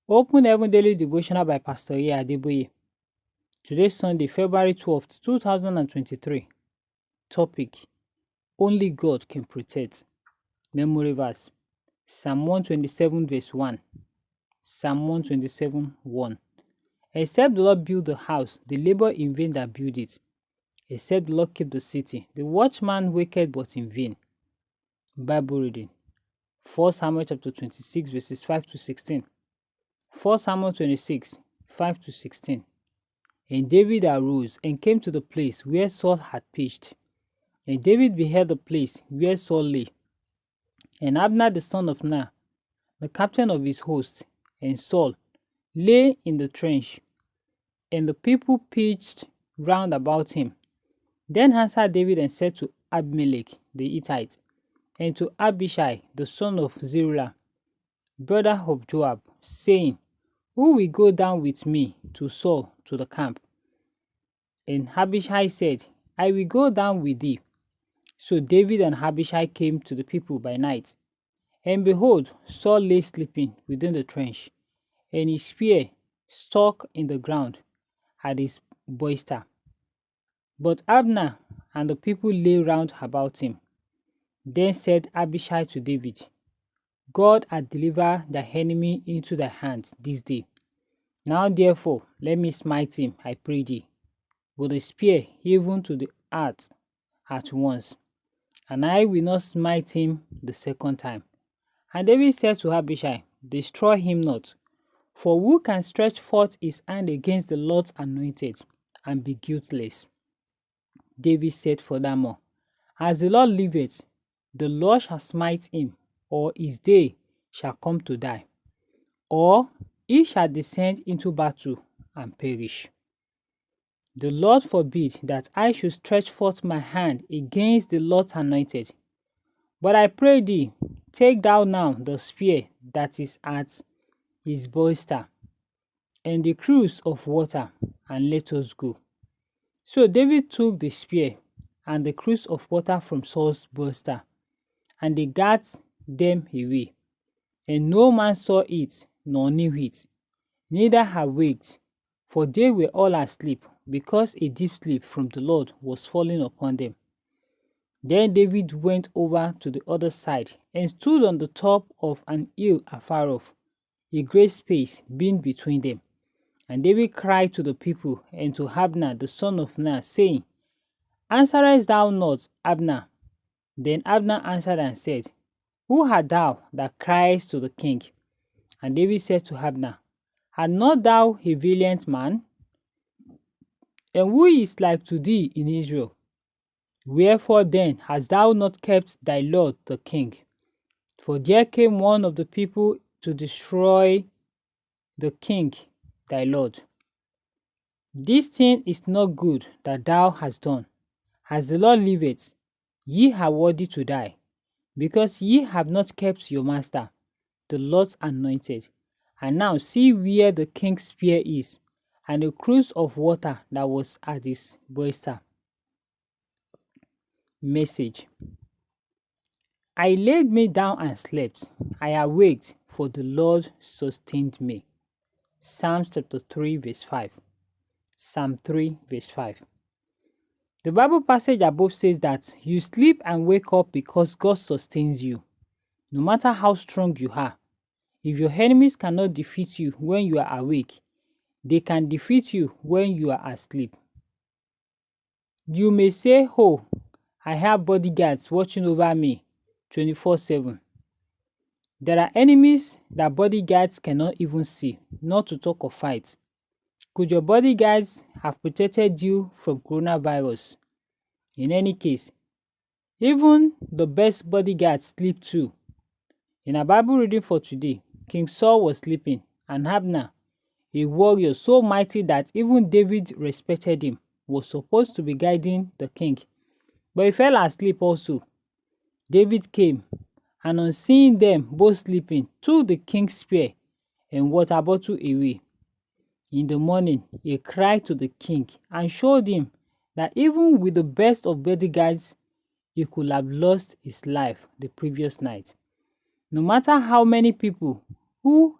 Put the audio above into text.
Open Heaven Daily Devotional by Pastor Adebayo. Today, Sunday, February 12th, 2023. Topic: Only God can protect. Memory verse: Psalm 127 verse 1. Psalm 127 1. Except the Lord build the house, they labor in vain that build it. Except the Lord keep the city, the watchman waketh but in vain. Bible reading: 1 Samuel chapter 26 verses 5 to 16. 1 Samuel 26, 5 to 16. And David arose and came to the place where Saul had pitched. And David beheld the place where Saul lay. And Abner the son of Ner, the captain of his host, and Saul, lay in the trench. And the people pitched round about him. Then answered David and said to Abimelech the Hittite, and to Abishai the son of Zeruiah, brother of Joab, saying, Who will go down with me to Saul to the camp? And Abishai said, I will go down with thee. So David and Abishai came to the people by night. And behold, Saul lay sleeping within the trench, and his spear stuck in the ground at his bolster. But Abner and the people lay round about him. Then said Abishai to David, God hath delivered thy enemy into thy hand this day. Now therefore let me smite him, I pray thee, with a spear even to the heart at once, and I will not smite him the second time. And David said to Abishai, Destroy him not, for who can stretch forth his hand against the Lord's anointed, and be guiltless? David said furthermore, As the Lord liveth, the Lord shall smite him, or his day shall come to die, or he shall descend into battle and perish. The Lord forbid that I should stretch forth my hand against the Lord's anointed. But I pray thee, take thou now the spear that is at his bolster, and the cruse of water, and let us go. So David took the spear and the cruse of water from Saul's bolster, and they gat them away. And no man saw it, nor knew it, neither awaked, for they were all asleep, because a deep sleep from the Lord was falling upon them. Then David went over to the other side, and stood on the top of an hill afar off, a great space being between them. And David cried to the people and to Abner the son of Ner, saying, Answerest thou not, Abner? Then Abner answered and said, Who art thou that criest to the king? And David said to Abner, Art not thou a valiant man? And who is like to thee in Israel? Wherefore then hast thou not kept thy lord the king? For there came one of the people to destroy the king thy lord. This thing is not good that thou hast done. As the Lord liveth, ye are worthy to die, because ye have not kept your master, the Lord's anointed. And now see where the king's spear is, and the cruse of water that was at his bolster. Message: I laid me down and slept. I awaked, for the Lord sustained me. Psalms chapter 3 verse 5. Psalm 3 verse 5. The Bible passage above says that you sleep and wake up because God sustains you. No matter how strong you are, if your enemies cannot defeat you when you are awake, they can defeat you when you are asleep. You may say, Oh, I have bodyguards watching over me 24/7. There are enemies that bodyguards cannot even see, not to talk of fight. Could your bodyguards have protected you from coronavirus? In any case, even the best bodyguards sleep too. In our Bible reading for today, King Saul was sleeping, and Abner, a warrior so mighty that even David respected him, was supposed to be guiding the king, but he fell asleep also. David came, and on seeing them both sleeping, took the king's spear and water bottle away. In the morning, he cried to the king and showed him that even with the best of bodyguards, he could have lost his life the previous night. No matter how many people who